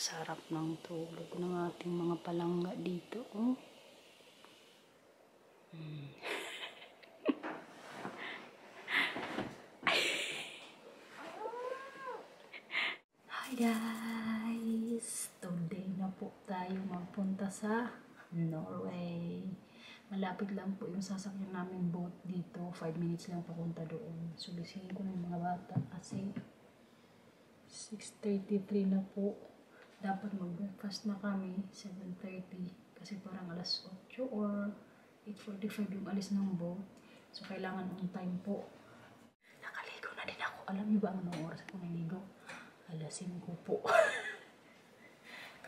Sarap ng tulog ng ating mga palangga dito. Oh. Hi guys! Today na po tayo magpunta sa Norway. Malapit lang po yung sasakyan namin boat dito. 5 minutes lang papunta doon. So, bisingin ko ng mga bata kasi 6:33 na po. Dapat mag-breakfast na kami 7:30 kasi parang alas 8 or 8:45 yung alis ng boat. So, kailangan on time po. Nakaligo na din ako. Alam niyo ba anong oras ako naligo? Alas 5 po.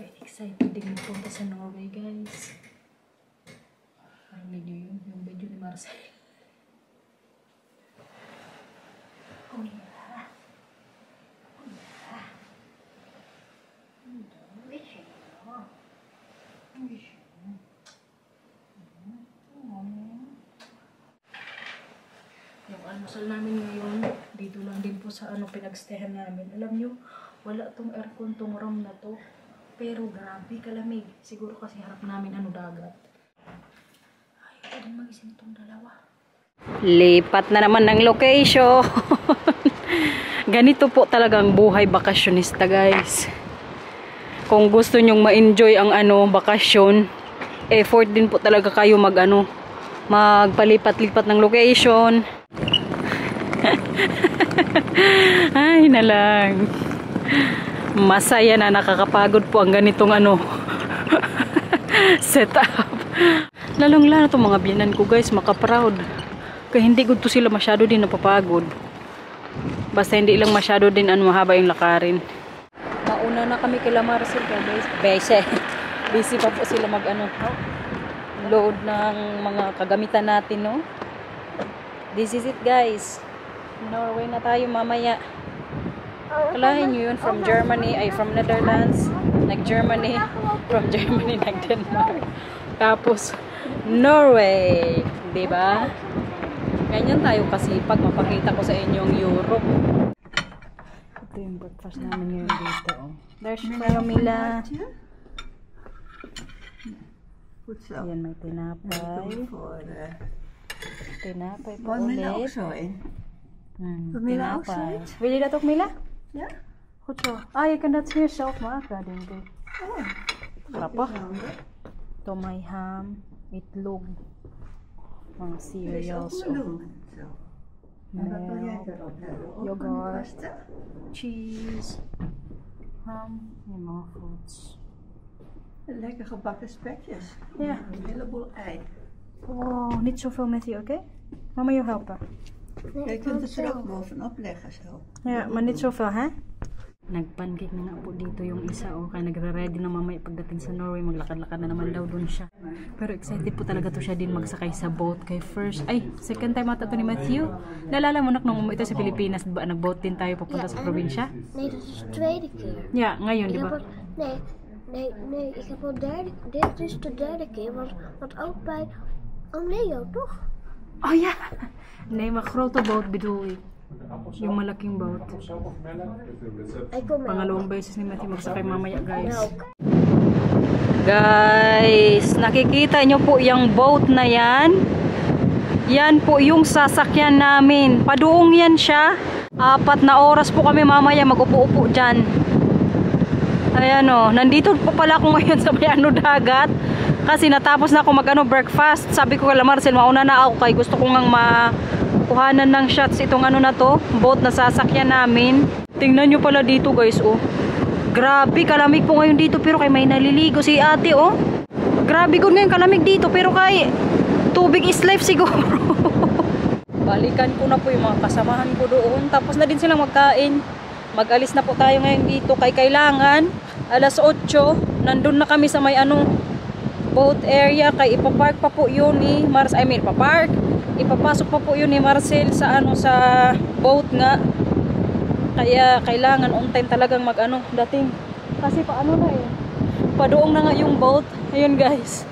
Kaya excited din punta sa Norway, guys. Parinig niyo yun, yung video ni Marcel. Oh yeah. Yung almusal namin ngayon, dito lang din po sa pinagstehan namin. Alam nyo, wala tong aircon tong room na to. Pero grabe kalamig. Siguro kasi harap namin dagat. Ayaw din magising tong dalawa. Lipat na naman ng location. Ganito po talagang buhay bakasyonista, guys. Kung gusto nyong ma-enjoy ang bakasyon, effort din po talaga kayo magpalipat-lipat ng location. Ay na lang. Masaya na, nakakapagod po ang ganitong setup. Lalong-lalo itong mga biyanan ko, guys, makaproud. Kaya hindi good to sila masyado din napapagod. Basta hindi lang masyado din mahaba yung lakarin. Mauna na kami kila Marcel, guys. Busy pa po sila load ng mga kagamitan natin, no? This is it, guys. Norway na tayo mamaya. Kalahin nyo yun, from Germany, ay from Netherlands, nag-Germany, from Germany, nag-Denmark. Tapos, Norway. Diba? Ganyan tayo kasi pag mapakita ko sa inyo yung Europe. Ito yung breakfast namin ngayon dito. Oh. There's Mila. Yan, may tinapay. Tinapay pa ulit. Tinapay. Wil je dat ook, Mila? Ja. Goed zo. Ah, je kan dat hier zelf maken, denk ik. Oh, grappig. Tomay ham, itlog, mga cereals, milk, yogurt, cheese, ham, en mga fruits. Lekker gebakken spekjes. Ja. Een heleboel ei. Oh, niet zoveel met die, oké? Mama, je helpen. Je kunt het er ook bovenop leggen zo. Ja, maar niet zoveel, hè? Nagpancake na nga po dito yung isa, kaya nagre-ready na mamaya pagdating sa Norway, maglakad-lakad na naman daw dun siya. Pero excited po talaga to siya din magsakay sa boat kay second time ata to ni Matthew. Naalala mo nung ito sa Pilipinas, diba nag-boat din tayo papunta sa probinsya? Nee, dat is de tweede keer. Ja, ngayon, diba? Nee, ik heb al dit is de derde keer, want ook bij Leo, toch? Oh ja! Nee, maar grote boot bedoel ik. Yung malaking boat. Pangalawang beses ni Matthew magsakay mamaya, guys. Guys, nakikita nyo po yung boat na yan. Yan po yung sasakyan namin. Paduong yan siya. 4 na oras po kami mamaya mag-upo-upo dyan. Ayan nandito po pala ako ngayon sa may dagat. Kasi natapos na ako breakfast. Sabi ko kay Marcel, mauna na ako kay gusto ko ngang kuhanan ng shots itong na to, boat na sasakyan namin. Tingnan nyo pala dito, guys, grabe kalamig po ngayon dito, pero kay may naliligo si ate, grabe ko ngayon kalamig dito, pero kay tubig is life siguro. Balikan ko na po yung mga kasamahan ko doon, tapos na din silang magkain. Mag-alis na po tayo ngayon dito, kay kailangan alas 8 nandun na kami sa may boat area, kay ipapark pa po yun ni ipapasok pa po yun ni Marcel sa sa boat nga. Kaya kailangan on time talagang dating. Kasi padoong na nga yung boat. Ayun, guys.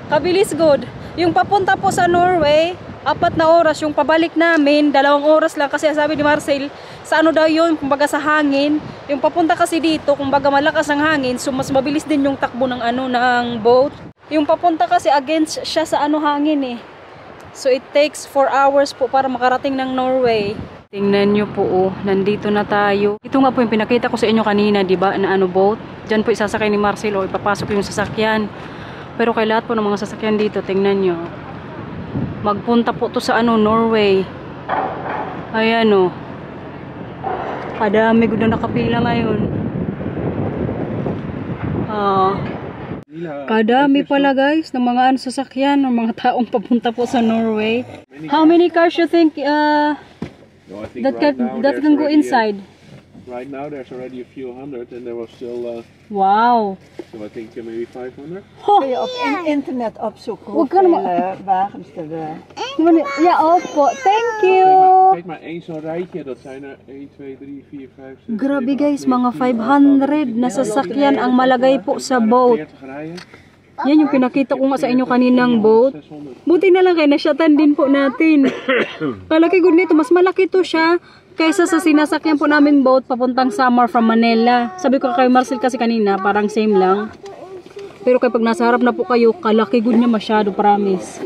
Kabilis good. Yung papunta po sa Norway, 4 na oras. Yung pabalik namin, 2 oras lang. Kasi sabi ni Marcel, sa daw yun, kumbaga sa hangin, Yung papunta kasi dito, kung baga malakas ang hangin, so mas mabilis din yung takbo ng ng boat. Yung papunta kasi against siya sa hangin eh. So it takes 4 hours po para makarating ng Norway. Tingnan nyo po, nandito na tayo. Ito nga po yung pinakita ko sa inyo kanina, di ba, na boat. Diyan po isasakay ni Marcel o ipapasok yung sasakyan. Pero kay lahat po ng mga sasakyan dito, tingnan nyo. Magpunta po to sa Norway. Ayan o. Kadami gud na nakapila ngayon. Kadami pala guys ng mga sasakyan ng mga taong papunta po sa Norway. How many cars you think that can go inside? Right now there's already a few hundred and there was still Wow. so I think maybe 500. Kun je op internet opzoeken hoeveel wagens er... Ja, opo. Thank you. Kijk maar één zo'n rijtje, dat zijn er 1, 2, 3, 4, 5, 6, Grabe guys, mga 500 na sasakyan ang malagay po sa boat. 40 rijden. Yan yung pinakita ko nga sa inyo kaninang boat. Buti na lang kayo, nasyatan din po natin. Kalaki good nito, mas malaki to siya kaysa sa sinasakyan po namin boat papuntang Samar from Manila. Sabi ko kay Marcel kasi kanina, parang same lang. Pero kapag nasa harap na po kayo, kalaki good niya masyado, promise.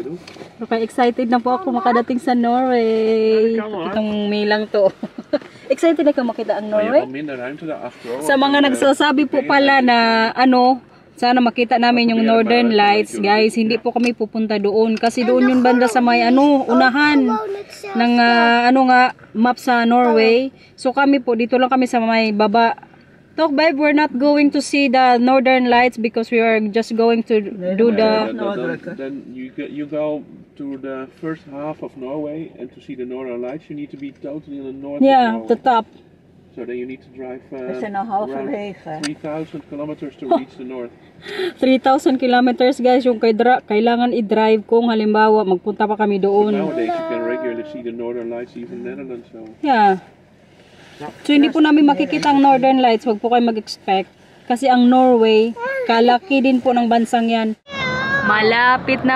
Pero kaya excited na po ako makadating sa Norway. Itong May lang to. Excited na kayo makita ang Norway? Sa mga nagsasabi po pala na sana makita namin yung Northern Lights, guys. Hindi po kami pupunta doon kasi doon yung banda sa may unahan ng map sa Norway. So kami po dito lang kami sa may baba. Talk babe, we're not going to see the Northern Lights because we are just going to do the Then you go to the first half of Norway and to see the Northern Lights you need to be totally in the north of Norway. the top. So then you need to drive We zijn al halverwege. 3,000 kilometers to reach the north. 3,000 kilometers guys yung kailangan i-drive kung halimbawa magpunta pa kami doon. Nowadays you can regularly see the Northern Lights even in Netherlands. So. Yeah. So hindi po namin makikita ang Northern Lights, wag po kayo mag-expect. Kasi ang Norway, kalaki din po ng bansang yan. Malapit na.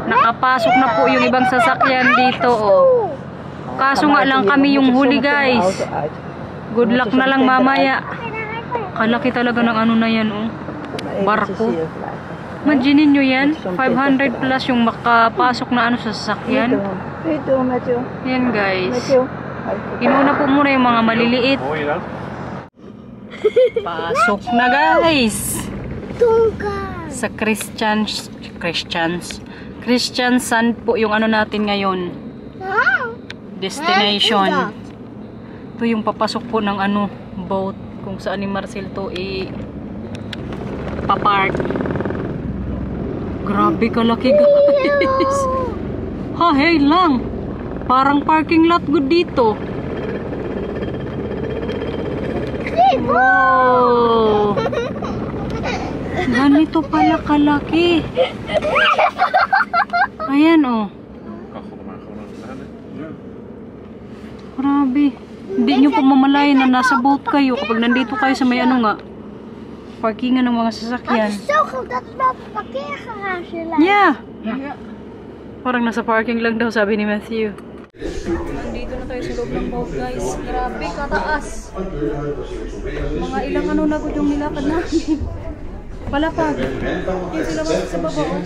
Nakapasok na po yung ibang sasakyan dito. Oh. Kaso nga lang kami yung huli guys. Good luck na lang mamaya. Kalaki talaga ng na yan oh. Barko. Imagine nyo yan. 500 plus yung makapasok na sa sasakyan. Yan guys. Inuna po muna yung mga maliliit. Pasok na guys. Sa Christian Sand po yung natin ngayon. Destination. Ito yung papasok po ng boat kung saan ni Marcel to papark. Grabe kalaki guys. Hey lang. Parang parking lot good dito. Wow. Ganito pala kalaki. Ayan oh. Grabe. Hindi nyo po mamalayan na nasa boat kayo kapag nandito kayo sa may parkingan ng mga sasakyan. Het is zo goed dat het op een parkeergarage lijkt. Yeah. Parang nasa parking lang daw sabi ni Matthew. Nandito na tayo sa loob ng boat guys. Grabe kataas. Mga ilang na gud yung nilakad namin. Palapag. Yung sila ba sa baba oh.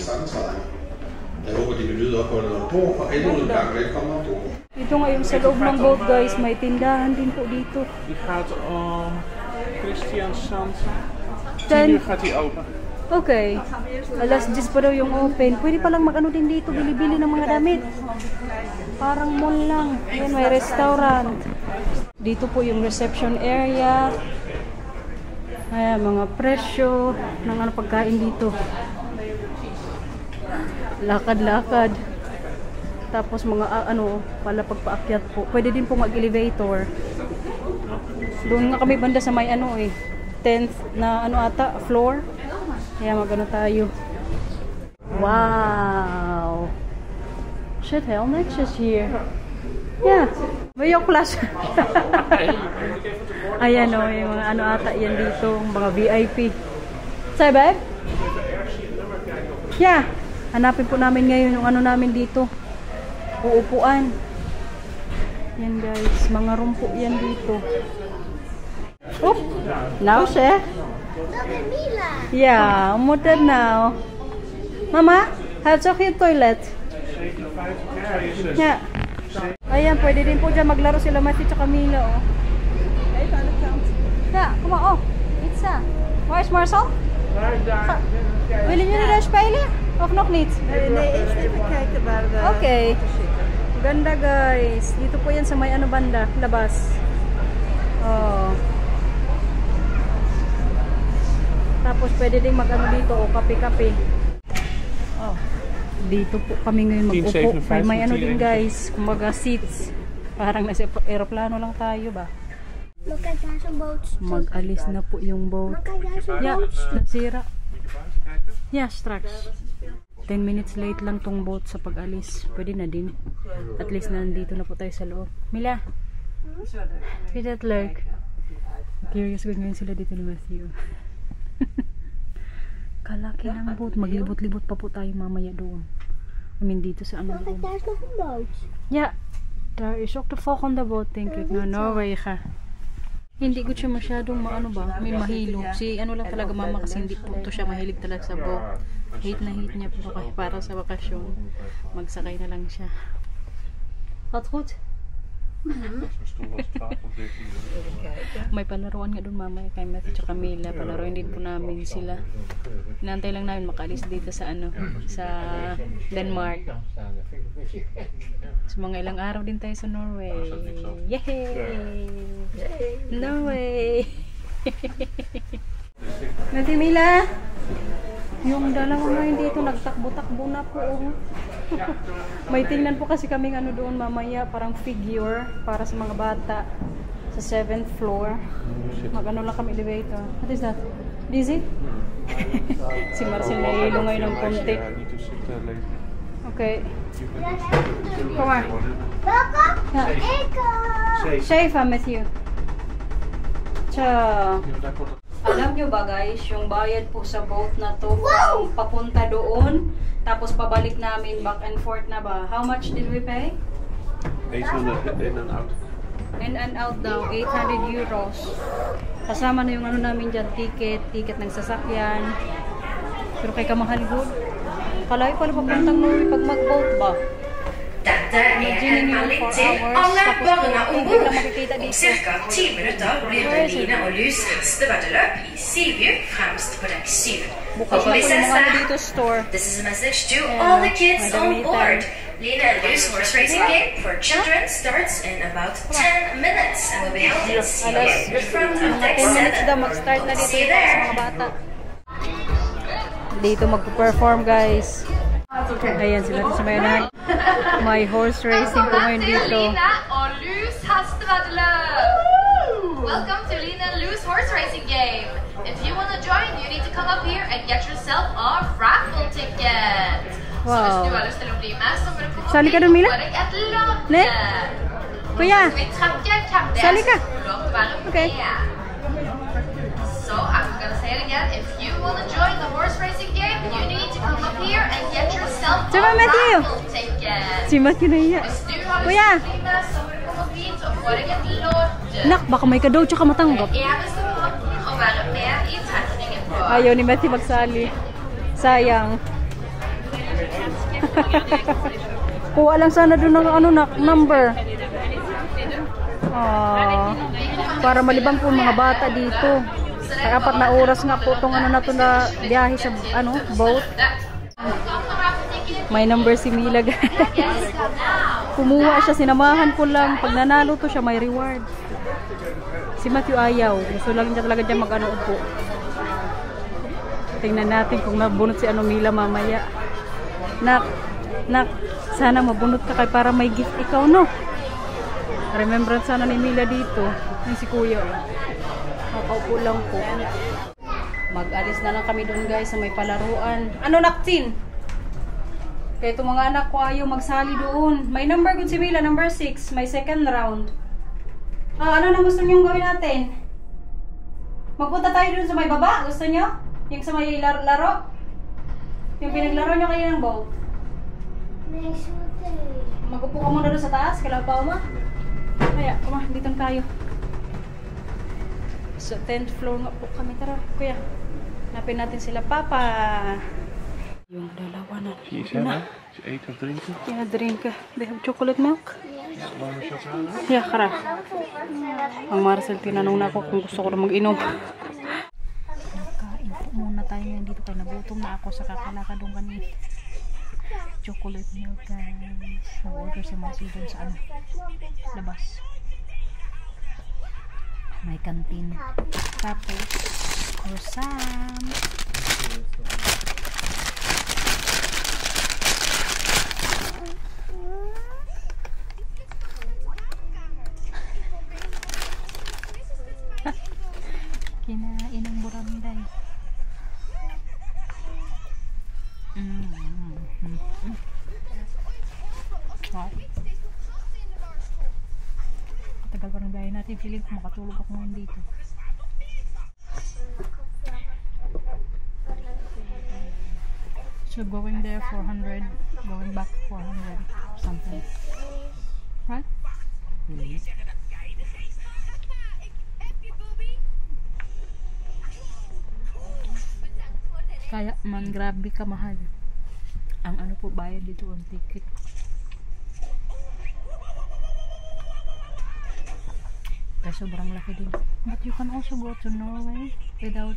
Ito nga yung sa loob ng boat guys, may tindahan din po dito. Die gaat Christian Sand. 10 uur gaat die open. Okay. Alas 10 pa daw yung open. Pwede palang din dito, bili-bili ng mga damit. Parang mall lang. Ayan, may restaurant. Dito po yung reception area. Ayan, mga presyo ng pagkain dito. Lakad-lakad. Tapos mga pala pagpaakyat po. Pwede din po mag-elevator. Doon nga kami banda sa may 10th na floor. Kaya magano tayo. Wow. Shit, hell next is here. Yeah. May yung class. Ayan yung mga ata yan dito, mga VIP. Say babe? Yeah. Hanapin po namin ngayon yung namin dito. Uupuan. Yan guys, mga rumpo yan dito. Oh, now siya. Yeah, modern now. Mama, have a cute toilet. Yeah. Ayan, pwede din po dyan maglaro sila Matthew at Camila, oh. Ja, kom maar op. Pizza. Waar is Marcel? Willen jullie daar spelen? Of nog niet? Nee, eerst even kijken waar we... Okay. Ganda guys. Dito po yan sa may ano banda, labas. Oh. Tapos pwede ding mag-ano dito, oh, kape-kape. Oh. Dito po kami ngayon mag-upo. May ano din guys, kumbaga seats. Parang nasa aeroplano lang tayo ba? Mag-alis na po yung boat. Ja, nasira. Ja, straks. 10 minutes late lang tong boat sa pag-alis. Pwede na din. At least nandito na po tayo sa loob. Mila, is that leuk? Curious ko ngayon sila dito ni Matthew. Kalaki ng boat. Maglibot-libot pa po tayo mamaya doon. I mean dito sa ano doon. Daar is nog een boot. Ja, daar is ook de volgende boot denk ik. Naar Noorwegen. Hindi ko siya masyadong maano ba, may mahilo. Si ano lang talaga mama kasi hindi po to siya mahilig talaga sa boat. Hate na hate niya po para sa bakasyon. Magsakay na lang siya. Wat goed? May palaruan nga doon mama kay Matthew at Camila. Palaruin din po namin sila. Inaantay lang namin makalis dito sa ano, sa Denmark. So, mga ilang araw din tayo sa Norway. Yay! Norway! Matthew, Mila! Yung dalawa ngayon dito nagtakbo-takbo na po. May tingnan po kasi kaming ano doon mamaya, parang figure para sa mga bata sa 7th floor. Mag-ano lang kami elevator. What is that? Dizzy? Si Marcel nahihilo ngayon ng konti. Okay. Kom maar. Ja. Sheva Matthew. Tja. Alam nyo ba guys, yung bayad po sa boat na to, papunta doon, tapos pabalik namin, back and forth na ba? How much did we pay? 800 in and out. In and out daw, 800 euros. Kasama na yung ano namin dyan, ticket ng sasakyan. Pero kay kamahal good. Kalay pala papuntang Norway pag mag-boat ba? Dette er en melding til alle barna om bord. Om ca. 10 minutter blir det line- og lus-hesteveddeløp i Seaview fremst på dekk 7. Håper vi ses der. This is a message to all the kids on board. Line and Lus horse racing game for children starts in about 10 minutes and will be held in Seaview, the front of deck 7. Mag-start na dito See you sa there. mga bata. Dito mag-perform guys. Ayan sila sa may unahan. May horse racing po ngayon dito. Line og Lus hesteveddeløp. Welcome to Line and Lus horse racing game. If you want to join, you need to come up here and get yourself a raffle ticket. Så hvis du har lyst til å bli med, så må du komme Sali ka dun, Mila? og få deg et lodd. Ne? Kuya, Så vi trekker hvem det Sali ka? som får lov til å være med. Okay. So I'm gonna say it again. If you want to join the horse racing game, you need to come up here and get yourself a Sama Matthew. raffle ticket. Si Matthew na iya. Hvis du har lyst Kuya! til å bli med, så må du komme opp hit og få deg et lodd. Nak, baka may kadaw tsaka matanggap. Eneste måten å være med i trekningen på. Ayaw ni Matthew magsali. Sayang. Kuha lang sana doon ng ano, number. Para malibang po mga bata dito. Ay, 4 na oras nga po itong ano na to na biyahe sa ano, boat. May number si Mila guys. Kumuha siya, sinamahan ko lang. Pag nanalo to siya, may reward. Si Matthew ayaw. Gusto lang niya talaga dyan mag-ano po. Tingnan natin kung nabunot si ano Mila mamaya. Nak, sana mabunot ka kay para may gift ikaw, no? Remembrance sana ni Mila dito. Yung si Kuya. Makaupo lang po. Mag-alis na lang kami doon guys sa may palaruan. Ano naktin? Kaya itong mga anak ko ayaw magsali doon. May number good si Mila, number 6. May second round. Ano na gusto niyong gawin natin? Magpunta tayo doon sa may baba. Gusto niyo? Yung sa may laro? Yung pinaglaro niyo kayo ng boat? Mag-upo ka muna doon sa taas. Kailan pa mo? Kaya, dito na tayo. So, 10th floor nga po kami. Tara, kuya. Hanapin natin sila, Papa. Yung dalawa na. Zie je Sarah? Ze eten of drinken? Ja, drinken. They have chocolate milk? Warme chocolade? Ja, graag. Ang Marcel, tinanong na ako kung gusto ko na mag-inom. Kain po muna tayo ngayon dito kaya nagutom na ako sa kakalakad ng kanina. Chocolate milk, guys. Nag-order si Marcel doon sa labas. May kantin. Tapos, croissant. Kinain ng buranday. Wow. Tagal pa ng biyahe natin. Feeling ko makatulog ako ngayon dito. So going there 400, going back 400 something. Right? Kaya man grabe ka mahal. Ang ano po bayad dito ang ticket. Kaya sobrang laki din. But you can also go to Norway without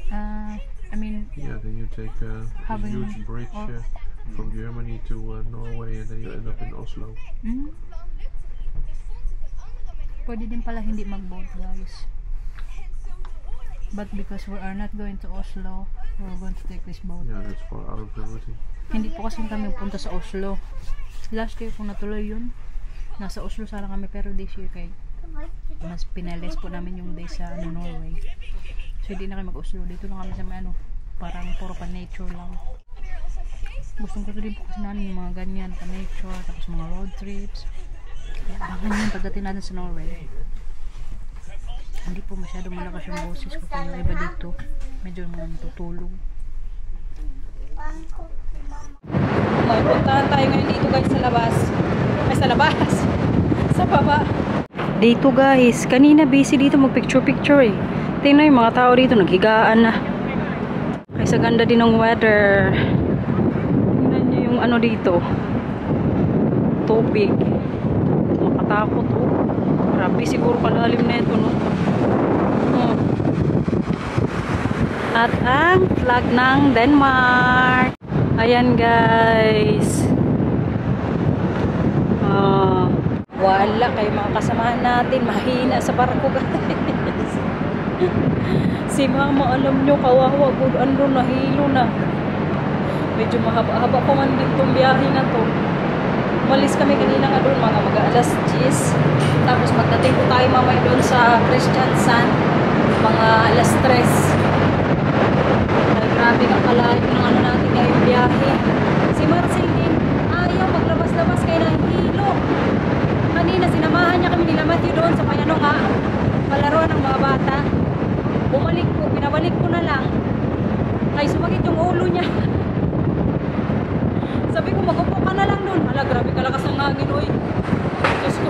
I mean Yeah, then you take a huge bridge from Germany to Norway and then you end up in Oslo. Pwede din pala hindi mag-boat, guys. But because we are not going to Oslo, we're going to take this boat. Yeah, that's far out of the routine. Hindi po kasi kami punta sa Oslo. Last year kung natuloy yun, nasa Oslo sana kami, pero this year kay mas pinales po namin yung day sa Norway. So hindi na kami mag-Oslo. Dito lang kami sa may parang puro pa nature lang. Gustong ko din po kasi namin yung mga ganyan pa nature, tapos mga road trips. Abangan yun pagdating natin sa Norway. Hindi po masyadong malakas yung boses ko, kaya yung iba dito medyo natutulog. May puntahan tayo ngayon dito, guys, sa labas. Ay, sa labas. Sa baba. Dito, guys, kanina busy dito mag picture eh. Tingnan yung mga tao dito naghigaan na. Ay, sa ganda din ng weather. Tingnan nyo yung ano dito, tubig. Makatakot, oh. Grabe, siguro kalalim na ito, no? At ang flag ng Denmark. Ayan, guys. Wala kayo mga kasamahan natin. Mahina sa barko, guys. Si mama, alam nyo, kawawa. Ano, nahilo na. Medyo mahaba-haba pa man din itong biyahe na to. Umalis kami kanina nga doon, mga mag-alas 10. Tapos magdating po tayo mamaya doon sa Kristiansand, mga alas 3. Ay, grabe ka kalahin ng ano natin ngayong biyahe. Si Marcel din, ayaw maglabas-labas kaya nahihilo. Kanina sinamahan niya kami nila Matthew doon sa may ano nga, palaruan ng mga bata. Bumalik ko, pinabalik ko na lang. Ay, sumakit yung ulo niya. Sabi ko, mag-upo ka na lang doon. Hala, grabe kalakas ng hangin, oy. Diyos ko.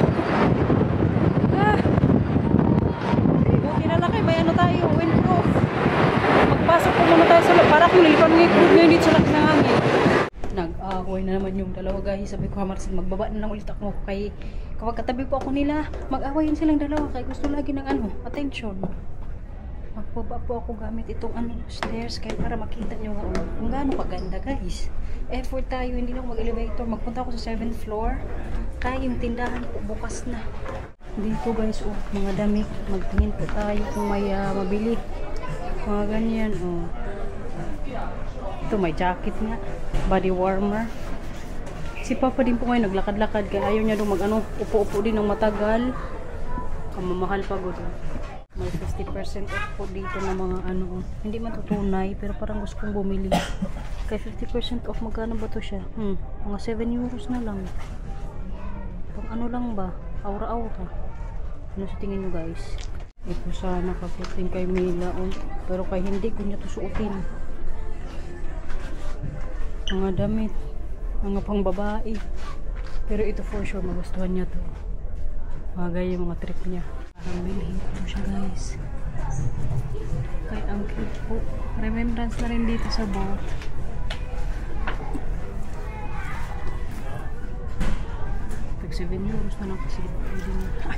Buti na lang kayo, may ano tayo, windproof. Magpasok po muna tayo sa loob. Para kung nilipan ngayon dito sa lakas ng hangin. Nag-away na naman yung dalawa, guys. Sabi ko, Marcel, magbaba na lang ulit ako. Kay, kapag katabi po ako nila, mag-away yun silang dalawa. Kaya gusto lagi ng ano, attention. Magbaba po ako gamit itong ano, stairs. Kaya para makita nyo kung gaano kaganda, guys. Effort tayo, hindi lang mag-elevator. Magpunta ako sa 7th floor. Kaya yung tindahan po bukas na. Dito, guys, oh, mga damit. Magtingin po tayo kung may mabili. Mga ganyan, oh. Ito, may jacket nga. Body warmer. Si Papa din po ngayon naglakad-lakad. Kaya ayaw niya doon mag-ano, upo-upo din ng matagal. Kamamahal pa po doon. May 50% off po dito ng mga ano. Hindi matutunay, pero parang gusto kong bumili. Kaya 50% off, magkano ba to siya? Mga 7 euros na lang. Pang ano lang ba? Aura-aura. Ano sa tingin nyo, guys? Ito sana kaputin kay Mila. Pero kay hindi ko niya to suotin. Mga damit. Mga pang babae. Pero ito for sure magustuhan niya to. Bagay yung mga trip niya. Parang bilhin ko siya guys. Kaya ang cute po. Remembrance na rin dito sa boat. Pag 7 euros na lang kasi pwede na.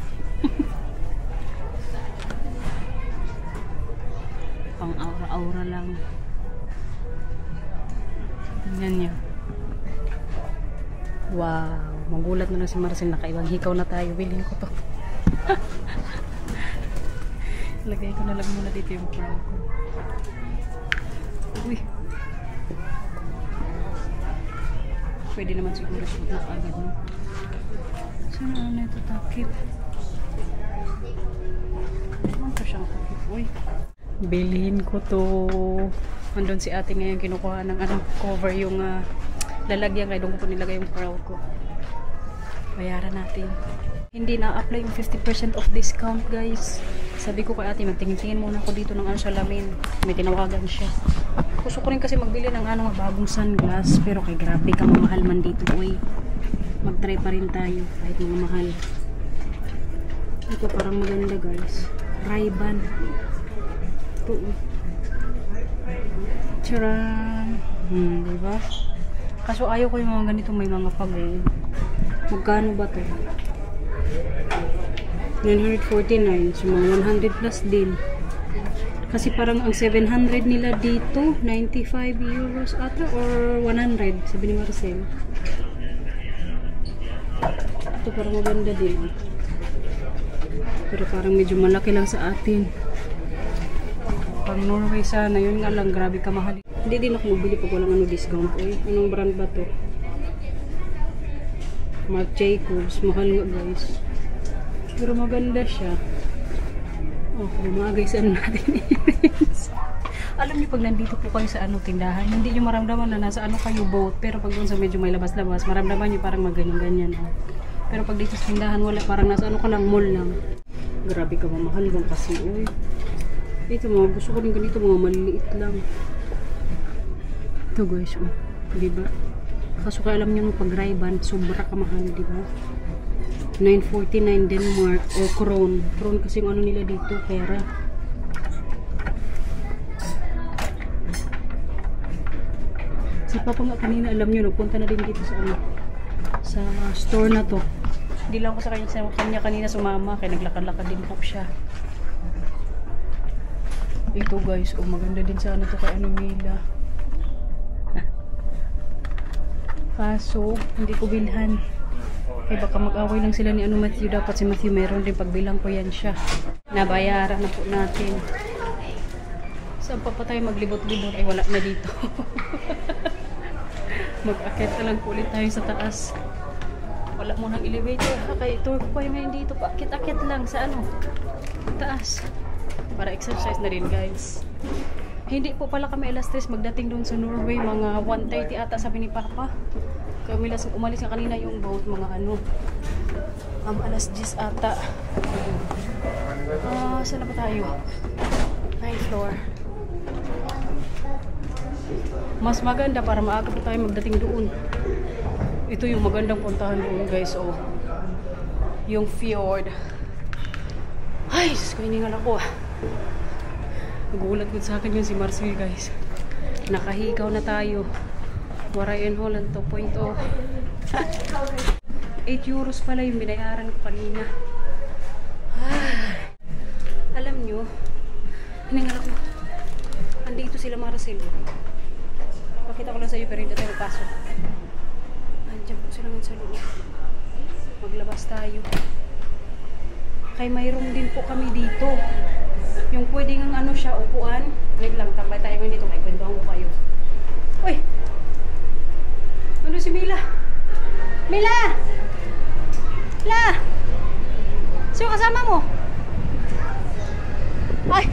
Pang aura-aura lang. Tingnan niya. Wow. Magulat na lang si Marcel. Nakaibang hikaw na tayo. Bilhin ko to. Lagay ko na lang muna dito yung crown ko. Uy. Pwede naman siguro shoot na agad, no? Saan na ito takip? Ano pa siyang takip? Uy. Bilhin ko to. Andun si ate ngayon kinukuha ng cover yung lalagyan. Kaya doon ko po nilagay yung crown ko. Bayaran natin. Hindi na-apply yung 50% of discount guys. Sabi ko kay ate, magtingin-tingin muna ako dito ng salamin. May tinawagan siya. Gusto ko rin kasi magbili ng bagong sunglass. Pero kay grabe ka mamahal man dito. Uy, mag-try pa rin tayo kahit mga mahal. Ito parang maganda guys. Ray-Ban. Ito. Charan. Diba? Kaso ayaw ko yung mga ganito may mga pago. Magkano ba to? 949. So mga 100 plus din. Kasi parang ang 700 nila dito 95 euros ata or 100 sabi ni Marcel. Ito parang maganda din. Pero parang medyo malaki lang sa atin. Pang Norway sana. Yun nga lang. Grabe ka mahal. Hindi din ako mabili pag walang discount. Anong brand ba to? Marc Jacobs. Mahal nga guys. Pero maganda siya. Oh, gumagaysan natin. Alam niyo pag nandito po kayo sa tindahan, hindi niyo maramdaman na nasa kayo boat. Pero pag doon sa medyo may labas-labas, maramdaman niyo parang maganyan-ganyan. Pero pag dito sa tindahan, wala. Parang nasa ka lang, mall lang. Grabe ka mamahal bang kasi. Uy. Ito mga gusto ko rin ganito, mga maliliit lang. Ito guys, oh. Diba? Kaso kaya alam niyo pag Ray-Ban, sobra kamahal, diba? 949 Denmark o Kron. Kron kasi yung nila dito, pera. Si Papa nga kanina, alam nyo, nagpunta na din dito sa store na to. Hindi lang ko sa kanya kanina sumama, kaya naglakad-lakad din po siya. Ito guys, maganda din sana to kay Mila. Kaso, hindi ko bilhan. Eh baka mag-away lang sila ni Matthew. Dapat si Matthew meron din. Pagbilang ko yan siya. Nabayaran na po natin. Saan pa tayo maglibot-libot? Ay wala na dito. Mag-akit na lang po ulit tayo sa taas. Wala mo ng elevator. Kaya tour ko pa yung dito. Paakit-akit lang sa taas. Para exercise na rin guys. Hindi po pala kami alas 3 magdating doon sa Norway. Mga 1:30 ata sabi ni Papa. Kaya umalis na kanina yung boat, mga alas 10 ata. Saan na ba tayo? 9th floor. Mas maganda para maaga pa tayo magdating doon. Ito yung magandang puntahan doon guys. Yung fjord. Ay, Diyos ko, hiningal ako. Nagulat ko sa akin yun si Marcel guys. Nakahigaw na tayo. Warren Holland 2.0. 8 euros pala yung binayaran ko kanina. Alam nyo, hiningal ako. Andito sila Marcel. Pakita ko lang sa iyo pero hindi tayo pasok. Andiyan po sila sa loob. Maglabas tayo. Kay mayroon din po kami dito. Yung pwedeng siya, upuan. Wait lang, tambay tayo ngayon dito. May kwentuhan ko kayo. Uy! Ano si Mila? Mila! La! Sino kasama mo? Ay!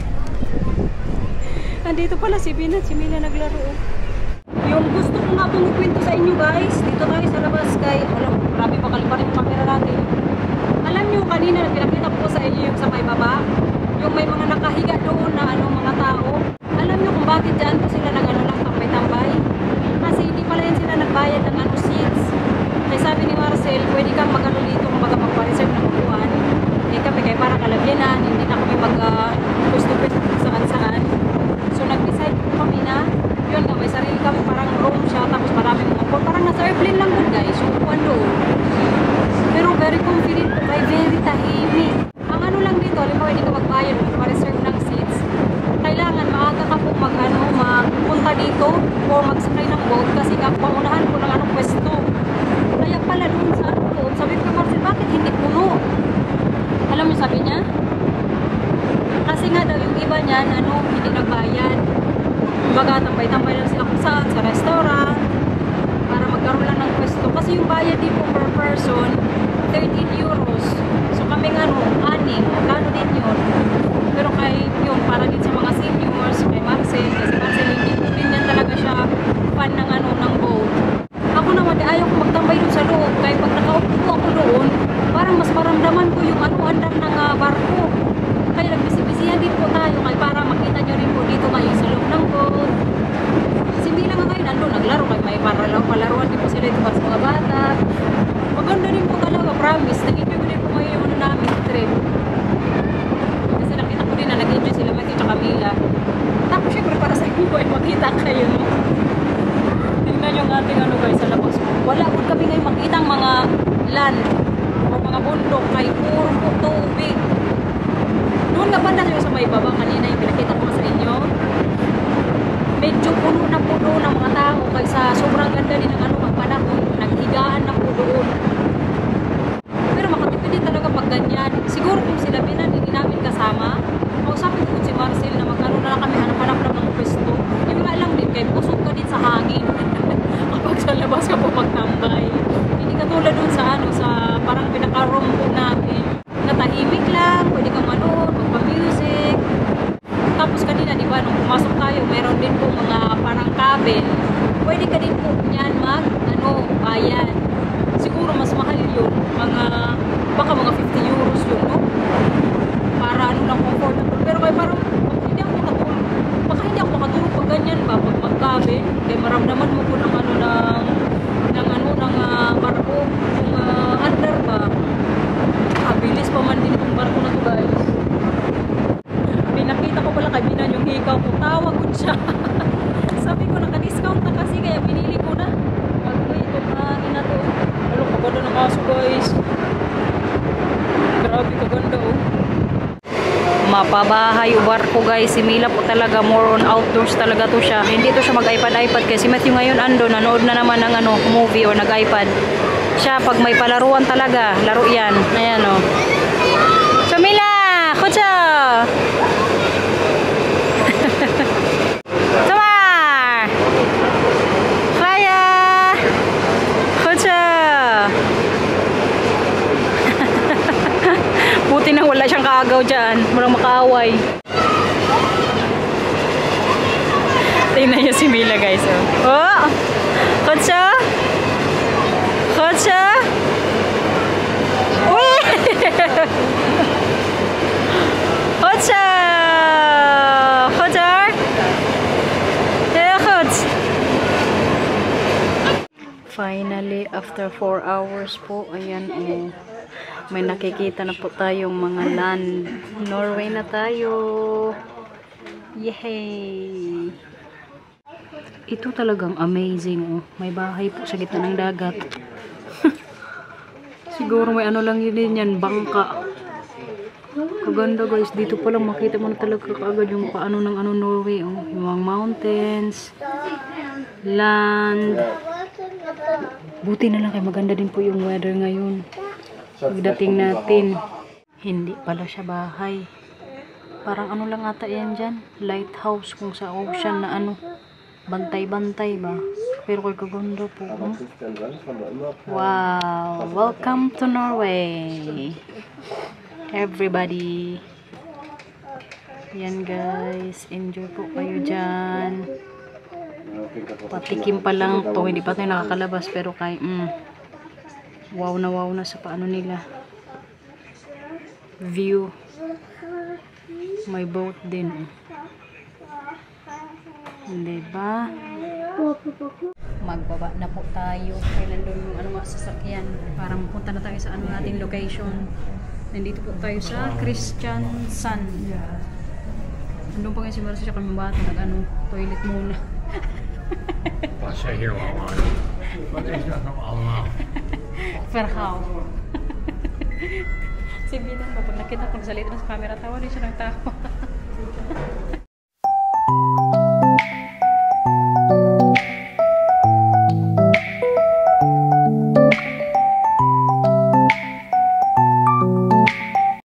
Nandito pala si Binat, si Mila naglaro. Yung gusto ko nga pong ikwento sa inyo guys, dito tayo sa labas kay, grabe pa kalipa rin yung camera natin. Alam nyo kanina, pinakita ko sa inyo yung sa may baba, yung may mga nakahiga doon na mga tao. Alam nyo kung bakit dyan po sila lang tambay-tambay? Kasi hindi pala yan sila nagbayad ng seats. Kaya sabi ni Marcel, pwede kang dito kung magpapareserve ng upuan. yan. Hindi na kami mag-pwesto-pwesto saan-saan. So nag-decide po kami na yun nga, may sarili kami parang room siya, tapos maraming mga pool. Parang nasa airplane lang doon guys. So doon. Pero very confident po kayo, very tahimik. Ang ano lang dito, halimbawa hindi ka magbayad, mag-reserve ng seats. Kailangan maaga ka po magpunta dito o magsakay ng boat kasi paunahan po ng anong pwesto. Kaya pala doon sa ano doon, sabi ko Marcel, bakit hindi puno? Alam mo sabi niya? Kasi nga daw yung iba niyan, hindi nagbayad. Baga, tambay-tambay lang sila kung saan, sa restaurant, para magkaroon lang ng pwesto. Kasi yung bayad din po per person, 13 euros. So kami nga 6, magkano din yun. Pero kay yun, para din sa mga seniors, kay Marcel, kasi Marcel hindi po din yan talaga siya fan ng ng boat. Ako naman, ayaw ko magtambay doon sa loob. Kaya pag nakaupo ako doon, parang mas maramdaman ko yung andar ng barko. Kaya nagbisi-bisihan din po tayo kaya para makita nyo rin po dito kayo sa loob ng boat. Kasi hindi lang kayo nandun, naglaro kayo, may palaruan din po sila ito para sa mga bata. Maganda din po talaga, promise. Nag-enjoy din po ngayon yung namin trip. Kasi nakita ko din na nag-enjoy sila Matthew at Camila. Tapos syempre para sa inyo ay makita kayo. Tingnan yung ating guys sa labas. Wala po kami ngayon makita ang mga land o mga bundok kay puro po tubig. Doon nga banda sa may baba kanina yung pinakita ko sa inyo. Medyo puno na po doon ang mga tao kaysa sobrang ganda din ng magpanahon. Naghigaan na po doon. Pero makatipid din talaga pag ganyan. Siguro kung sila hindi namin kasama, mausapin ko si Marcel na magkaroon na lang kami hanap-hanap ng pwesto. Yung nga lang din kay pusok ka din sa hangin. Kapag sa labas ka po magtambay. Hindi katulad doon sa sa parang pinaka-room po namin. Natahimik lang, pwede kang magpa-music. Tapos kanina, di ba, nung pumasok tayo, meron din po mga parang cabin. Pwede ka din po yan bayad. Siguro mas mahal yun. Baka mga 50 euros yun, no? Para lang comfortable. Pero kaya parang, baka hindi ako makatulog pag ganyan ba, pag mag-cabin. Kaya maramdaman mo po ng barko, yung under ba. Bilis pa man din itong barko na to guys. Pinakita ko pala kay Binan yung hikaw ko. Tawag ko siya. Sabi ko naka-discount na kasi kaya pinili ko na. Itong na to. Ano, kaganda ng aso guys. Grabe kaganda oh. Mapabahay o barko guys. Si Mila po talaga more on outdoors talaga to siya. Hindi to siya mag-iPad kasi si Matthew ngayon nanood na naman ng movie o nag-iPad. Siya pag may palaruan talaga, laro yan. Ayan o. Camila! Kucha! Tamar! Kaya! Kucha! Buti na wala siyang kaagaw dyan. Murang makaaway. Tingnan niyo si Mila guys. Oh! Kucha! Kucha! Uy! Kucha! Kucha! Finally, after 4 hours po, ayan may nakikita na po tayong mga land. Norway na tayo. Yay! Ito talagang amazing. May bahay po sa gitna ng dagat. Siguro may lang yun yan, bangka. Kaganda guys, dito pa lang makita mo na talaga kaagad yung paano ng Norway. Yung mga mountains, land. Buti na lang kay maganda din po yung weather ngayon. Pagdating natin, hindi pala siya bahay. Parang lang ata yan dyan, lighthouse kung sa ocean na bantay-bantay ba. Pero kay kaganda po. Wow! Welcome to Norway! Everybody! Yan guys, enjoy po kayo dyan. Patikim pa lang to, hindi pa tayo nakakalabas pero kay wow na sa paano nila. View. May boat din. Diba? Magbaba na po tayo. Kaya nandun yung mga sasakyan. Para mapunta na tayo sa ating location. Nandito po tayo sa Christian Sun. Andun pa nga si Marcia siya kami bata toilet muna. I'll stay here while I'm on. But there's nothing allemaal. Verhaal. Si Binan ba, pag nakita ko nagsalita na sa camera, tawa din siya ng tawa.